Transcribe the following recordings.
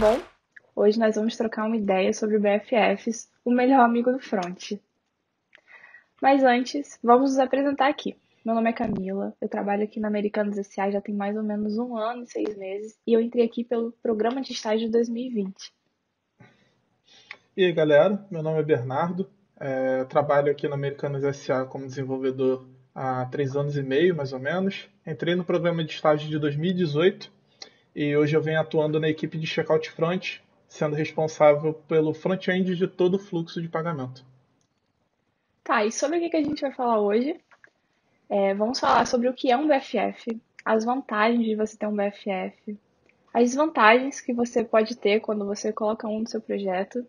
bom? Hoje nós vamos trocar uma ideia sobre BFFs, o melhor amigo do front. Mas antes, vamos nos apresentar aqui. Meu nome é Camila, eu trabalho aqui na Americanas S.A. já tem mais ou menos 1 ano e 6 meses e eu entrei aqui pelo programa de estágio de 2020. E aí, galera, meu nome é Bernardo, eu trabalho aqui na Americanas SA como desenvolvedor há 3 anos e meio, mais ou menos. Entrei no programa de estágio de 2018 e hoje eu venho atuando na equipe de Checkout Front, sendo responsável pelo front-end de todo o fluxo de pagamento. Tá, e sobre o que a gente vai falar hoje? Vamos falar sobre o que é um BFF, as vantagens de você ter um BFF, as desvantagens que você pode ter quando você coloca um no seu projeto.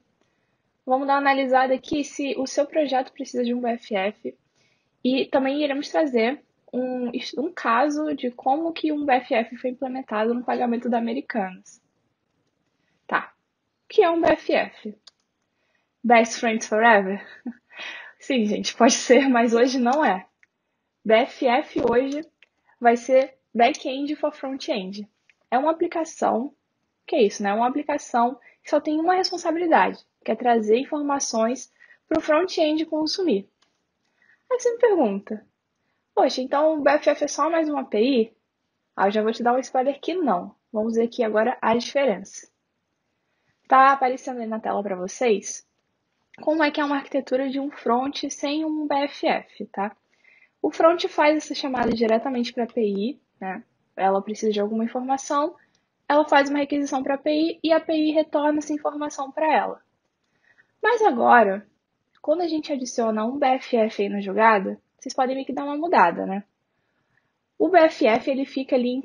Vamos dar uma analisada aqui se o seu projeto precisa de um BFF e também iremos trazer um caso de como que um BFF foi implementado no pagamento da Americanas. Tá, o que é um BFF? Best Friends Forever? Sim, gente, pode ser, mas hoje não é. BFF hoje vai ser Back-end for Front-end. É uma aplicação, que é isso, né? É uma aplicação que só tem uma responsabilidade, que é trazer informações para o front-end consumir. Aí você me pergunta, poxa, então o BFF é só mais uma API? Eu já vou te dar um spoiler que não. Vamos ver aqui agora a diferença. Tá aparecendo aí na tela para vocês como é que é uma arquitetura de um front sem um BFF, tá? O front faz essa chamada diretamente para a API, né? Ela precisa de alguma informação, ela faz uma requisição para a API e a API retorna essa informação para ela. Mas agora, quando a gente adiciona um BFF aí na jogada, vocês podem ver que dá uma mudada, né? O BFF ele fica ali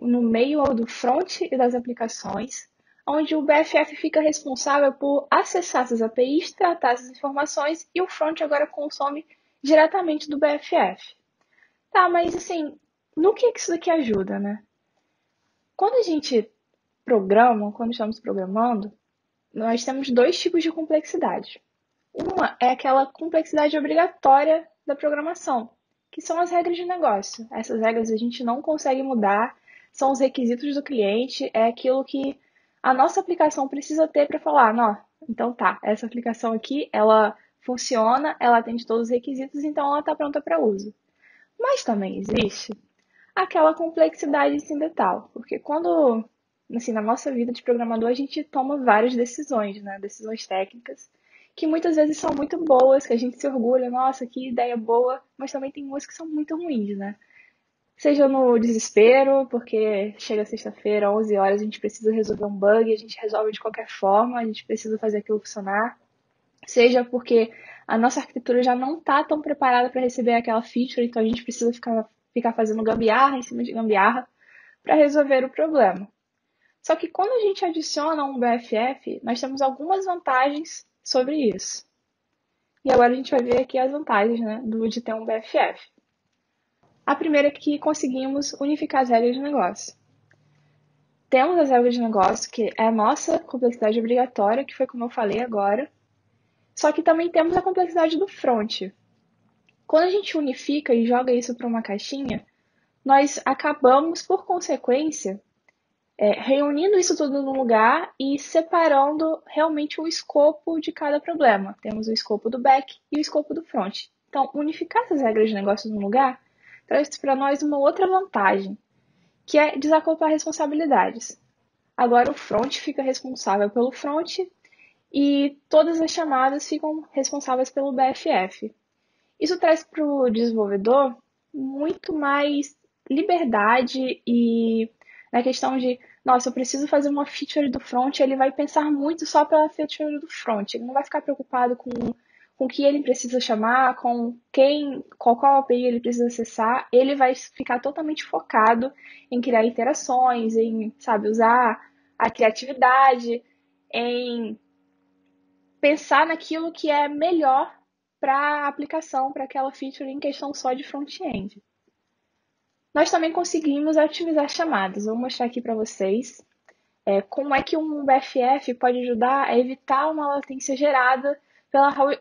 no meio do front e das aplicações, onde o BFF fica responsável por acessar essas APIs, tratar essas informações e o front agora consome diretamente do BFF. Tá, mas assim, no que isso daqui ajuda, né? Quando a gente programa, quando estamos programando, nós temos dois tipos de complexidade. Uma é aquela complexidade obrigatória da programação, que são as regras de negócio. Essas regras a gente não consegue mudar, são os requisitos do cliente, é aquilo que a nossa aplicação precisa ter para falar, não, então tá, essa aplicação aqui, ela funciona, ela atende todos os requisitos, então ela está pronta para uso. Mas também existe aquela complexidade incidental, porque quando, assim, na nossa vida de programador, a gente toma várias decisões, né? Decisões técnicas, que muitas vezes são muito boas, que a gente se orgulha, nossa, que ideia boa, mas também tem umas que são muito ruins, né? Seja no desespero, porque chega sexta-feira, 11 horas, a gente precisa resolver um bug, a gente resolve de qualquer forma, a gente precisa fazer aquilo funcionar. Seja porque a nossa arquitetura já não está tão preparada para receber aquela feature, então a gente precisa ficar fazendo gambiarra em cima de gambiarra para resolver o problema. Só que quando a gente adiciona um BFF, nós temos algumas vantagens sobre isso. E agora a gente vai ver aqui as vantagens, né, de ter um BFF. A primeira é que conseguimos unificar as regras de negócio. Temos as regras de negócio, que é a nossa complexidade obrigatória, que foi como eu falei agora. Só que também temos a complexidade do front. Quando a gente unifica e joga isso para uma caixinha, nós acabamos, por consequência, reunindo isso tudo num lugar e separando realmente o escopo de cada problema. Temos o escopo do back e o escopo do front. Então, unificar essas regras de negócio num lugar traz para nós uma outra vantagem, que é desacoplar responsabilidades. Agora o front fica responsável pelo front e todas as chamadas ficam responsáveis pelo BFF. Isso traz para o desenvolvedor muito mais liberdade e na questão de, nossa, eu preciso fazer uma feature do front, ele vai pensar muito só pela feature do front. Ele não vai ficar preocupado com o que ele precisa chamar, com qual API ele precisa acessar. Ele vai ficar totalmente focado em criar interações, em, sabe, usar a criatividade, em pensar naquilo que é melhor para a aplicação, para aquela feature em questão só de front-end. Nós também conseguimos otimizar chamadas. Vou mostrar aqui para vocês como é que um BFF pode ajudar a evitar uma latência gerada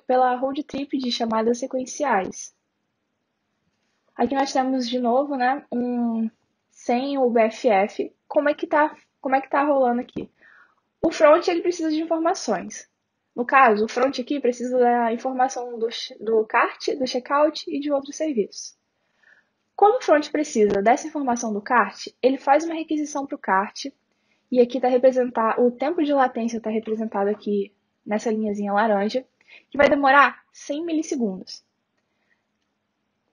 pela round trip de chamadas sequenciais. Aqui nós temos de novo, né, sem o BFF. Como é que tá rolando aqui? O front ele precisa de informações. No caso, o front aqui precisa da informação do cart, do checkout e de outros serviços. Como o front precisa dessa informação do cart, ele faz uma requisição para o cart, e aqui está representado, o tempo de latência está representado aqui nessa linhazinha laranja, que vai demorar 100 milissegundos.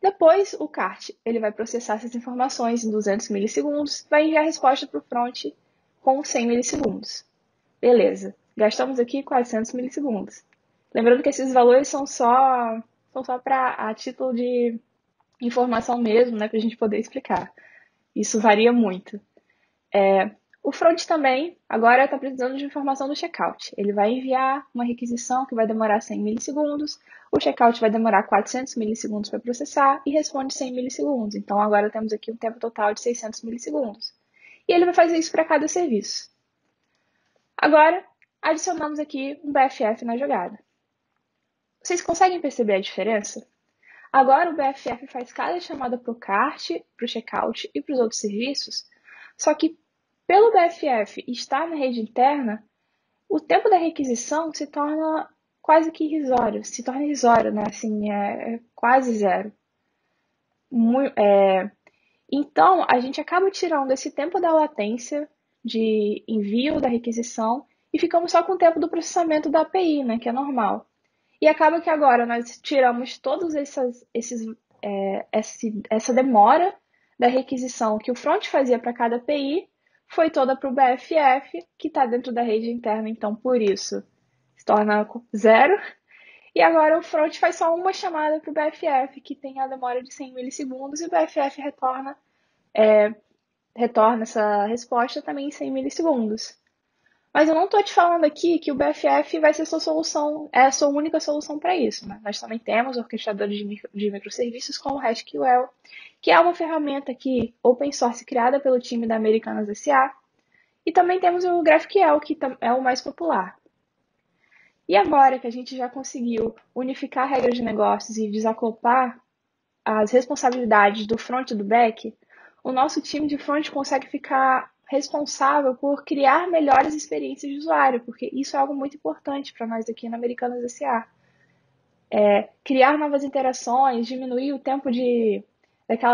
Depois, o cart ele vai processar essas informações em 200 milissegundos, vai enviar a resposta para o front com 100 milissegundos. Beleza, gastamos aqui 400 milissegundos. Lembrando que esses valores são só a título de informação mesmo, né, para a gente poder explicar. Isso varia muito. O front também agora está precisando de informação do checkout. Ele vai enviar uma requisição que vai demorar 100 milissegundos, o checkout vai demorar 400 milissegundos para processar e responde 100 milissegundos. Então agora temos aqui um tempo total de 600 milissegundos. E ele vai fazer isso para cada serviço. Agora, adicionamos aqui um BFF na jogada. Vocês conseguem perceber a diferença? Agora o BFF faz cada chamada para o cart, para o checkout e para os outros serviços, só que pelo BFF estar na rede interna, o tempo da requisição se torna quase que irrisório, né? Assim, é quase zero. Então, a gente acaba tirando esse tempo da latência de envio da requisição e ficamos só com o tempo do processamento da API, né, que é normal. E acaba que agora nós tiramos todos essa demora da requisição que o front fazia para cada API, foi toda para o BFF, que está dentro da rede interna, então por isso se torna zero. E agora o front faz só uma chamada para o BFF, que tem a demora de 100 milissegundos, e o BFF retorna essa resposta também em 100 milissegundos. Mas eu não estou te falando aqui que o BFF vai ser a sua solução, é a sua única solução para isso. Né? Nós também temos orquestradores de microserviços como o HashQL, que é uma ferramenta aqui open source criada pelo time da Americanas SA. E também temos o GraphQL, que é o mais popular. E agora que a gente já conseguiu unificar regras de negócios e desacoplar as responsabilidades do front e do back, o nosso time de front consegue ficar responsável por criar melhores experiências de usuário, porque isso é algo muito importante para nós aqui na Americanas SA. Criar novas interações, diminuir o tempo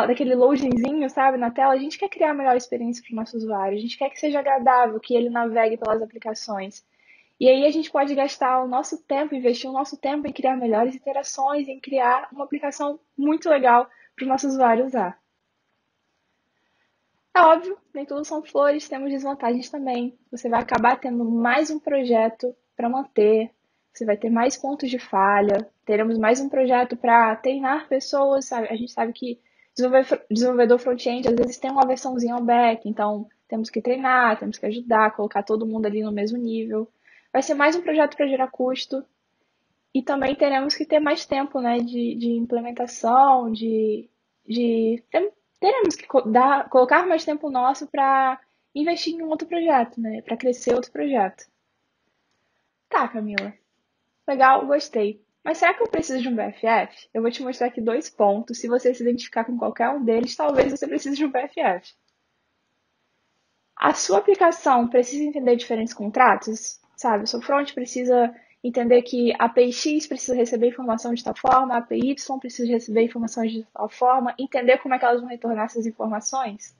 daquele loadingzinho, sabe, na tela. A gente quer criar a melhor experiência para o nosso usuário, a gente quer que seja agradável, que ele navegue pelas aplicações. E aí a gente pode gastar o nosso tempo, investir o nosso tempo em criar melhores interações, em criar uma aplicação muito legal para o nosso usuário usar. É óbvio, nem tudo são flores, temos desvantagens também. Você vai acabar tendo mais um projeto para manter, você vai ter mais pontos de falha, teremos mais um projeto para treinar pessoas, sabe? A gente sabe que desenvolvedor front-end às vezes tem uma versãozinha ao back, então temos que treinar, temos que ajudar, colocar todo mundo ali no mesmo nível. Vai ser mais um projeto para gerar custo e também teremos que ter mais tempo, né, de implementação, teremos que colocar mais tempo nosso para investir em um outro projeto, né? Para crescer outro projeto. Tá, Camila. Legal, gostei. Mas será que eu preciso de um BFF? Eu vou te mostrar aqui 2 pontos. Se você se identificar com qualquer um deles, talvez você precise de um BFF. A sua aplicação precisa entender diferentes contratos, sabe? O seu front precisa entender que a API X precisa receber informação de tal forma, a API Y precisa receber informações de tal forma, entender como é que elas vão retornar essas informações.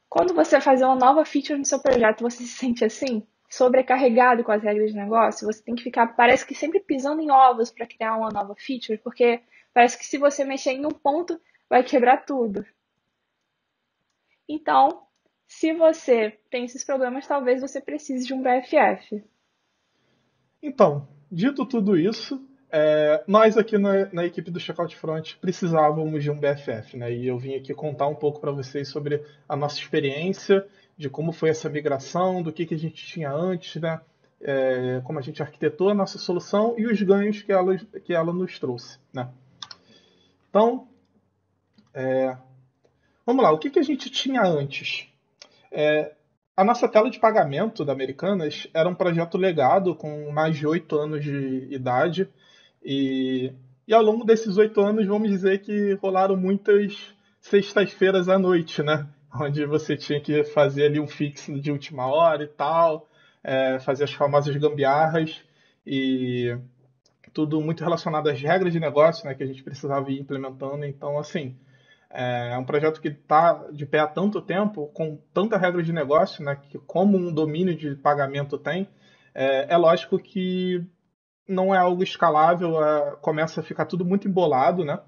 Quando você fazer uma nova feature no seu projeto, você se sente assim? Sobrecarregado com as regras de negócio? Você tem que ficar, parece que sempre pisando em ovos para criar uma nova feature, porque parece que se você mexer em um ponto, vai quebrar tudo. Então, se você tem esses problemas, talvez você precise de um BFF. Então, dito tudo isso, nós aqui na equipe do Checkout Front precisávamos de um BFF, né? E eu vim aqui contar um pouco para vocês sobre a nossa experiência, de como foi essa migração, do que a gente tinha antes, né? Como a gente arquitetou a nossa solução e os ganhos que ela nos trouxe, né? Então, vamos lá, o que a gente tinha antes? A nossa tela de pagamento da Americanas era um projeto legado com mais de 8 anos de idade e ao longo desses 8 anos, vamos dizer que rolaram muitas sextas-feiras à noite, né? onde você tinha que fazer ali um fixo de última hora e tal, fazer as famosas gambiarras e tudo muito relacionado às regras de negócio, né, que a gente precisava ir implementando. Então, assim, é um projeto que está de pé há tanto tempo, com tanta regra de negócio, né, que como um domínio de pagamento tem, é lógico que não é algo escalável, começa a ficar tudo muito embolado, né?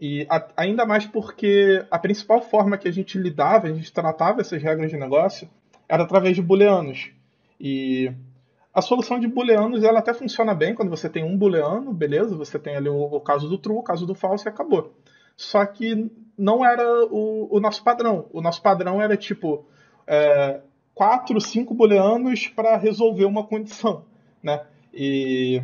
E ainda mais porque a principal forma que a gente lidava, a gente tratava essas regras de negócio, era através de booleanos. E a solução de booleanos, ela até funciona bem quando você tem um booleano, beleza? Você tem ali o caso do true, o caso do false e acabou. Só que não era o nosso padrão. O nosso padrão era tipo é, 4, 5 booleanos para resolver uma condição, né? E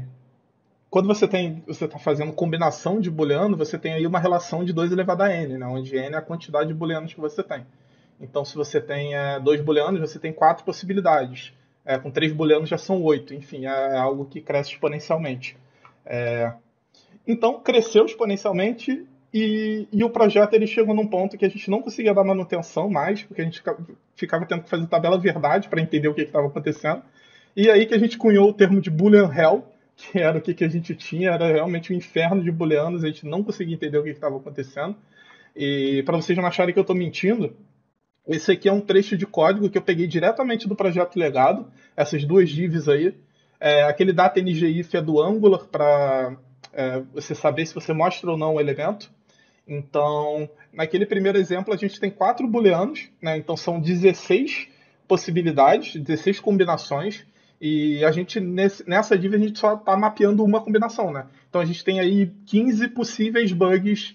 quando você está fazendo combinação de booleano, você tem aí uma relação de 2 elevado a n, né? Onde n é a quantidade de booleanos que você tem. Então, se você tem 2 booleanos, você tem 4 possibilidades. Com 3 booleanos já são 8. Enfim, é algo que cresce exponencialmente. Então, cresceu exponencialmente e o projeto ele chegou num ponto que a gente não conseguia dar manutenção mais, porque a gente ficava tendo que fazer tabela verdade para entender o que estava acontecendo. E aí que a gente cunhou o termo de Boolean Hell, que era o que a gente tinha, era realmente um inferno de booleanos, a gente não conseguia entender o que estava acontecendo. E para vocês não acharem que eu estou mentindo, esse aqui é um trecho de código que eu peguei diretamente do projeto Legado, essas duas divs aí. Aquele data ngIf é do Angular para você saber se você mostra ou não o elemento. Então, naquele primeiro exemplo, a gente tem 4 booleanos, né? Então são 16 possibilidades, 16 combinações, e a gente nessa div a gente só está mapeando uma combinação, né? Então a gente tem aí 15 possíveis bugs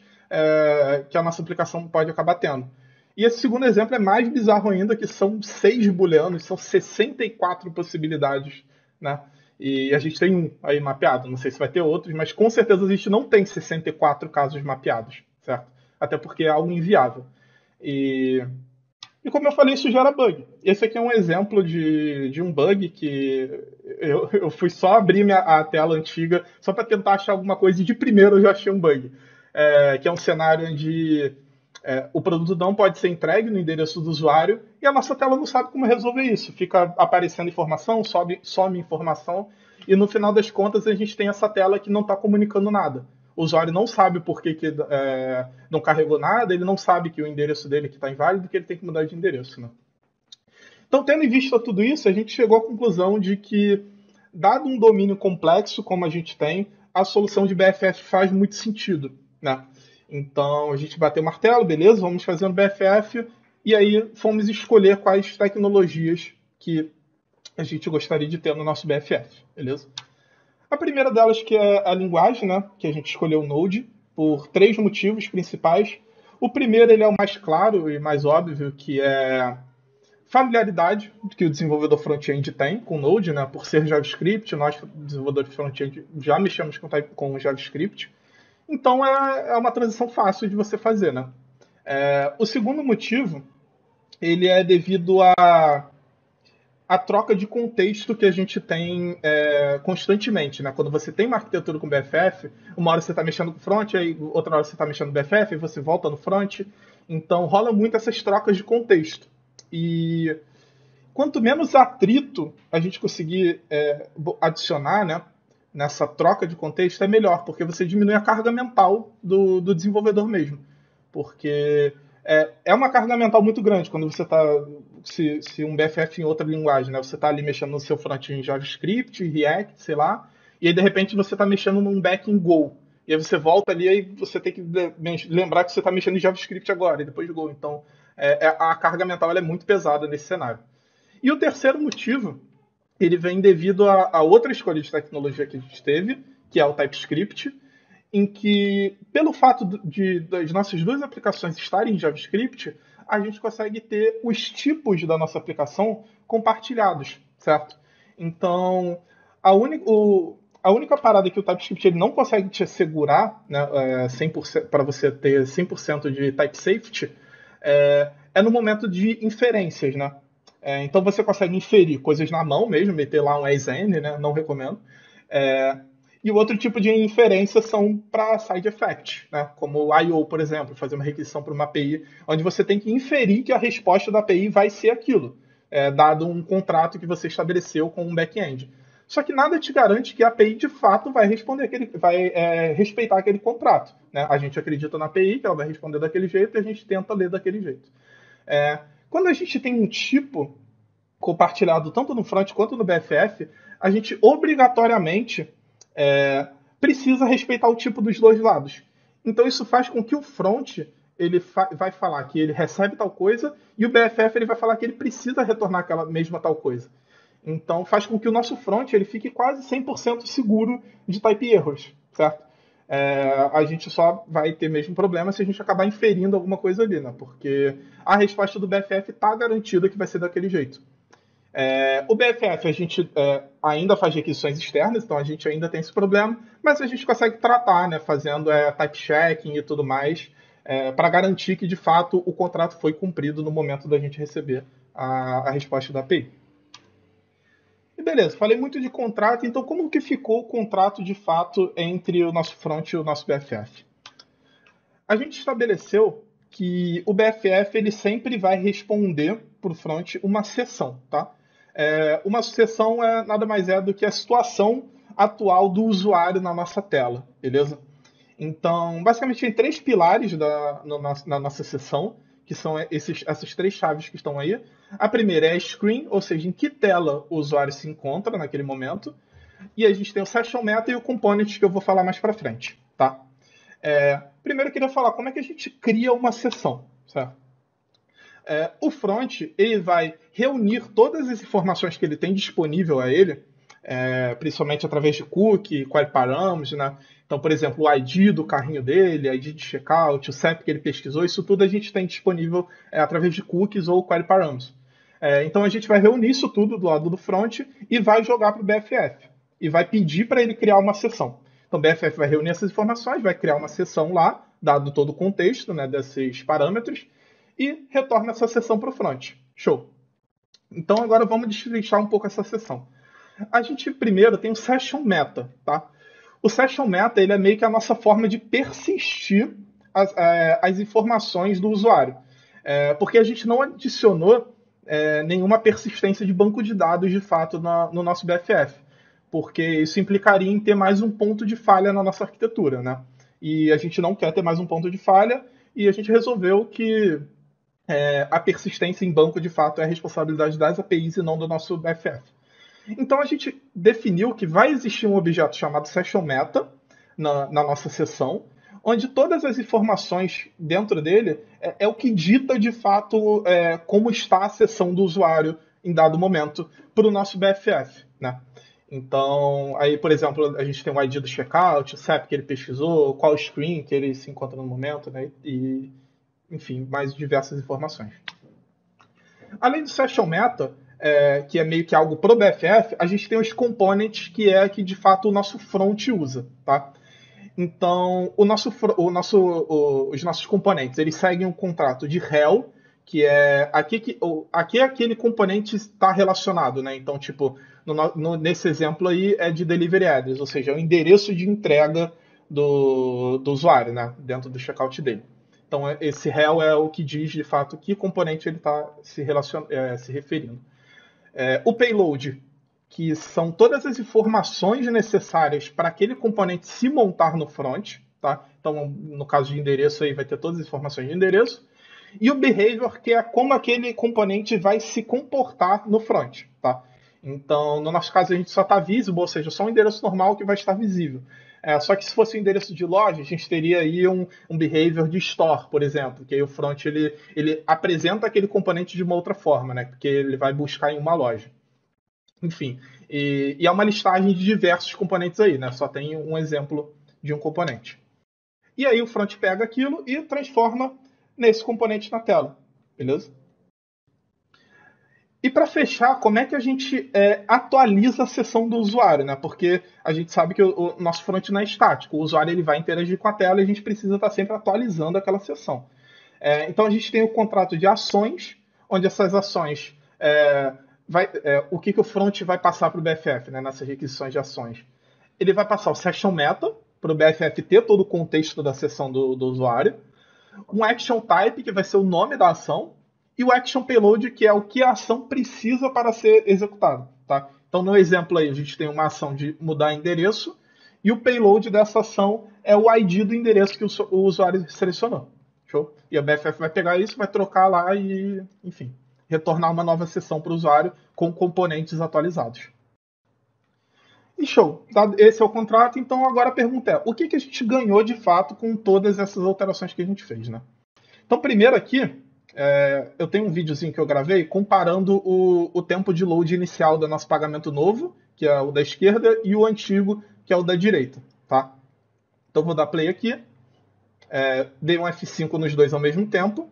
que a nossa aplicação pode acabar tendo. E esse segundo exemplo é mais bizarro ainda, que são 6 booleanos, são 64 possibilidades, né? E a gente tem um aí mapeado. Não sei se vai ter outros, mas com certeza a gente não tem 64 casos mapeados, certo? Até porque é algo inviável. E, e como eu falei, isso gera bug. Esse aqui é um exemplo de um bug que eu fui só abrir a tela antiga só para tentar achar alguma coisa e de primeiro eu já achei um bug. Que é um cenário onde o produto não pode ser entregue no endereço do usuário e a nossa tela não sabe como resolver isso. Fica aparecendo informação, some informação e no final das contas a gente tem essa tela que não está comunicando nada. O usuário não sabe por que não carregou nada, ele não sabe que o endereço dele está inválido, que ele tem que mudar de endereço. Né? Então, tendo em vista tudo isso, a gente chegou à conclusão de que, dado um domínio complexo como a gente tem, a solução de BFF faz muito sentido. Né? Então, a gente bateu o martelo, beleza, vamos fazer um BFF, e aí fomos escolher quais tecnologias que a gente gostaria de ter no nosso BFF, beleza? A primeira delas que é a linguagem, né? Que a gente escolheu o Node por 3 motivos principais. O primeiro ele é o mais claro e mais óbvio, que é familiaridade que o desenvolvedor front-end tem com o Node, né? Por ser JavaScript, nós desenvolvedores front-end já mexemos com JavaScript. Então é uma transição fácil de você fazer, né? O segundo motivo ele é devido a troca de contexto que a gente tem constantemente, né? Quando você tem uma arquitetura com BFF, uma hora você está mexendo com front, aí outra hora você está mexendo no BFF, aí você volta no front. Então rola muito essas trocas de contexto. E quanto menos atrito a gente conseguir adicionar, né, nessa troca de contexto, é melhor, porque você diminui a carga mental do desenvolvedor mesmo. Porque é uma carga mental muito grande quando você está. Se um BFF em outra linguagem, né? Você está ali mexendo no seu front em JavaScript, React, sei lá, e aí de repente você está mexendo num back em Go. E aí você volta ali e você tem que lembrar que você está mexendo em JavaScript agora, e depois de Go. Então a carga mental ela é muito pesada nesse cenário. E o terceiro motivo, ele vem devido a outra escolha de tecnologia que a gente teve, que é o TypeScript, em que, pelo fato das nossas duas aplicações estarem em JavaScript, a gente consegue ter os tipos da nossa aplicação compartilhados, certo? Então, a única parada que o TypeScript ele não consegue te assegurar, né, 100%, para você ter 100% de type safety, é no momento de inferências, né? Então você consegue inferir coisas na mão mesmo, meter lá um asn, né? Não recomendo. E o outro tipo de inferência são para side effects, né? Como o I/O, por exemplo, fazer uma requisição para uma API, onde você tem que inferir que a resposta da API vai ser aquilo, dado um contrato que você estabeleceu com um back-end. Só que nada te garante que a API de fato vai responder respeitar aquele contrato. Né? A gente acredita na API que ela vai responder daquele jeito e a gente tenta ler daquele jeito. Quando a gente tem um tipo compartilhado tanto no front quanto no BFF, a gente obrigatoriamente precisa respeitar o tipo dos dois lados. Então isso faz com que o front ele vai falar que ele recebe tal coisa e o BFF ele vai falar que ele precisa retornar aquela mesma tal coisa. Então faz com que o nosso front ele fique quase 100% seguro de type errors, certo? A gente só vai ter mesmo problema se a gente acabar inferindo alguma coisa ali, né? Porque a resposta do BFF está garantida que vai ser daquele jeito. O BFF a gente ainda faz requisições externas, então a gente ainda tem esse problema, mas a gente consegue tratar, né, fazendo type checking e tudo mais, para garantir que de fato o contrato foi cumprido no momento da gente receber a resposta da API. E beleza, falei muito de contrato, então como que ficou o contrato de fato entre o nosso front e o nosso BFF? A gente estabeleceu que o BFF ele sempre vai responder para o front uma sessão, tá? Uma sessão nada mais é do que a situação atual do usuário na nossa tela, beleza? Então, basicamente, tem três pilares na nossa sessão, que são essas três chaves que estão aí. A primeira é a screen, ou seja, em que tela o usuário se encontra naquele momento. E a gente tem o session meta e o component, que eu vou falar mais para frente, tá? Primeiro eu queria falar como é que a gente cria uma sessão, certo? O front ele vai reunir todas as informações que ele tem disponível a ele, principalmente através de cookie, query params, né? Então, por exemplo, o ID do carrinho dele, ID de checkout, o CEP que ele pesquisou, isso tudo a gente tem disponível através de cookies ou query params. Então a gente vai reunir isso tudo do lado do front e vai jogar para o BFF. E vai pedir para ele criar uma sessão. Então o BFF vai reunir essas informações, vai criar uma sessão lá, dado todo o contexto, né, desses parâmetros, e retorna essa sessão para o front. Show. Então agora vamos destrinchar um pouco essa sessão. A gente primeiro tem o Session Meta, tá? O Session Meta ele é meio que a nossa forma de persistir as informações do usuário. Porque a gente não adicionou nenhuma persistência de banco de dados de fato no nosso BFF. Porque isso implicaria em ter mais um ponto de falha na nossa arquitetura, né? E a gente não quer ter mais um ponto de falha, e a gente resolveu que a persistência em banco de fato é a responsabilidade das APIs e não do nosso BFF. Então a gente definiu que vai existir um objeto chamado Session Meta na nossa sessão, onde todas as informações dentro dele é o que dita de fato como está a sessão do usuário em dado momento para o nosso BFF, né? Então, aí, por exemplo, a gente tem o ID do checkout, o CEP que ele pesquisou, qual screen que ele se encontra no momento, né? E, enfim, mais diversas informações. Além do Session Meta, que é meio que algo pro BFF, a gente tem os components, que é que de fato o nosso front usa, tá? Então, os nossos componentes, eles seguem um contrato de rel, que é aqui aquele componente está relacionado, né? Então, tipo, nesse exemplo aí é de delivery address, ou seja, é o endereço de entrega do usuário, né? Dentro do checkout dele. Então, esse rel é o que diz, de fato, que componente ele está se referindo. O payload, que são todas as informações necessárias para aquele componente se montar no front, tá? Então, no caso de endereço, aí vai ter todas as informações de endereço. E o behavior, que é como aquele componente vai se comportar no front, tá? Então, no nosso caso, a gente só está visible, ou seja, só um endereço normal que vai estar visível. Só que se fosse um endereço de loja, a gente teria aí um behavior de store, por exemplo, que aí o front ele apresenta aquele componente de uma outra forma, né? Porque ele vai buscar em uma loja. Enfim, e é uma listagem de diversos componentes aí, né? Só tem um exemplo de um componente. E aí o front pega aquilo e transforma nesse componente na tela, beleza? E para fechar, como é que a gente atualiza a sessão do usuário, né? Porque a gente sabe que o nosso front não é estático, o usuário ele vai interagir com a tela e a gente precisa estar sempre atualizando aquela sessão. Então a gente tem o contrato de ações, onde essas ações o que o front vai passar para o BFF, né, nessas requisições de ações. ele vai passar o Session Meta, para o BFF ter todo o contexto da sessão do usuário, um Action Type, que vai ser o nome da ação, e o Action Payload, que é o que a ação precisa para ser executada. Tá? Então, no exemplo aí, a gente tem uma ação de mudar endereço, e o payload dessa ação é o ID do endereço que o usuário selecionou. Show? E a BFF vai pegar isso, vai trocar lá e, enfim, retornar uma nova sessão para o usuário com componentes atualizados. E show. Esse é o contrato, então agora a pergunta é, o que a gente ganhou de fato com todas essas alterações que a gente fez, né? Então, primeiro aqui, eu tenho um videozinho que eu gravei comparando o tempo de load inicial do nosso pagamento novo, que é o da esquerda, e o antigo, que é o da direita, tá? Então, vou dar play aqui. Dei um F5 nos dois ao mesmo tempo.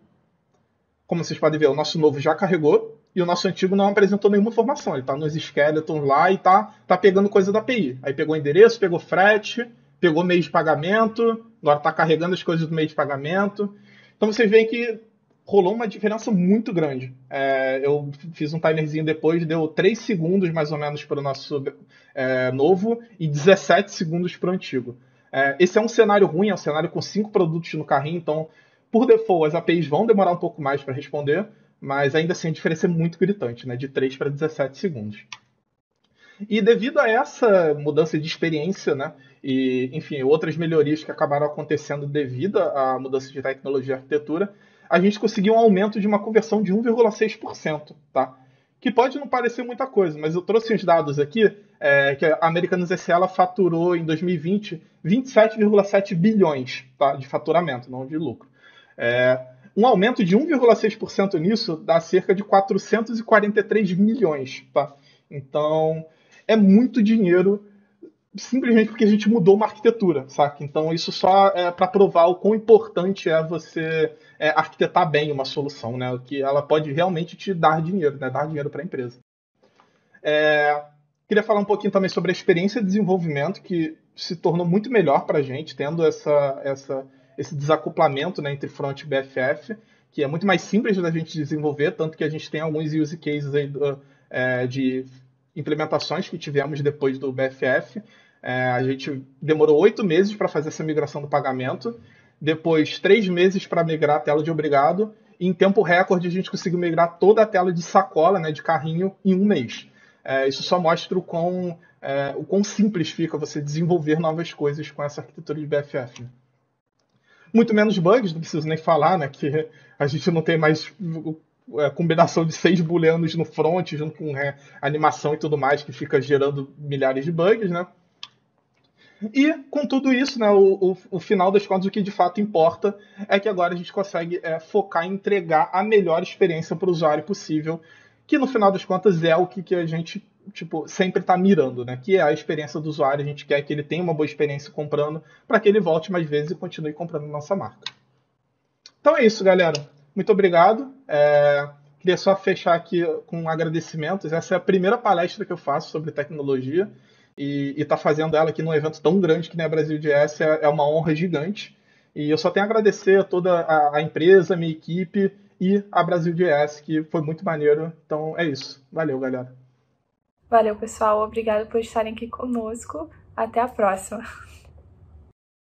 Como vocês podem ver, o nosso novo já carregou e o nosso antigo não apresentou nenhuma informação. Ele está nos skeletons lá e está pegando coisa da API. Aí pegou endereço, pegou frete, pegou meio de pagamento, agora está carregando as coisas do meio de pagamento. Então vocês veem que rolou uma diferença muito grande. Eu fiz um timerzinho depois, deu 3 segundos mais ou menos para o nosso novo e 17 segundos para o antigo. Esse é um cenário ruim, é um cenário com 5 produtos no carrinho, então por default, as APIs vão demorar um pouco mais para responder, mas ainda assim a diferença é muito gritante, né? De 3 para 17 segundos. E devido a essa mudança de experiência, né? E, enfim, outras melhorias que acabaram acontecendo devido à mudança de tecnologia e arquitetura, a gente conseguiu um aumento de uma conversão de 1,6%, tá? Que pode não parecer muita coisa, mas eu trouxe uns dados aqui, que a Americanas S.A. ela faturou em 2020 27,7 bilhões, tá? De faturamento, não de lucro. Um aumento de 1,6% nisso dá cerca de 443 milhões, tá? Então, é muito dinheiro simplesmente porque a gente mudou uma arquitetura, saca? Então, isso só é para provar o quão importante é você arquitetar bem uma solução, né? Que ela pode realmente te dar dinheiro, né? Dar dinheiro para a empresa. Queria falar um pouquinho também sobre a experiência de desenvolvimento, que se tornou muito melhor para a gente, tendo esse desacoplamento, né, entre front e BFF, que é muito mais simples da gente desenvolver, tanto que a gente tem alguns use cases aí de implementações que tivemos depois do BFF. A gente demorou 8 meses para fazer essa migração do pagamento, depois 3 meses para migrar a tela de obrigado, e em tempo recorde a gente conseguiu migrar toda a tela de sacola, né, de carrinho, em um mês. Isso só mostra o quão simples fica você desenvolver novas coisas com essa arquitetura de BFF. Né? Muito menos bugs, não preciso nem falar, né? Que a gente não tem mais combinação de 6 booleanos no front, junto com animação e tudo mais, que fica gerando milhares de bugs, né? E com tudo isso, né, o final das contas, o que de fato importa é que agora a gente consegue focar em entregar a melhor experiência para o usuário possível, que no final das contas é o que a gente sempre está mirando, né? Que é a experiência do usuário. A gente quer que ele tenha uma boa experiência comprando para que ele volte mais vezes e continue comprando nossa marca. Então é isso, galera. Muito obrigado. Queria só fechar aqui com agradecimentos. Essa é a primeira palestra que eu faço sobre tecnologia e estar fazendo ela aqui num evento tão grande que nem a Brasil JS é uma honra gigante. E eu só tenho a agradecer a toda a empresa, a minha equipe e a Brasil JS, que foi muito maneiro. Então é isso. Valeu, galera. Valeu, pessoal. Obrigado por estarem aqui conosco. Até a próxima.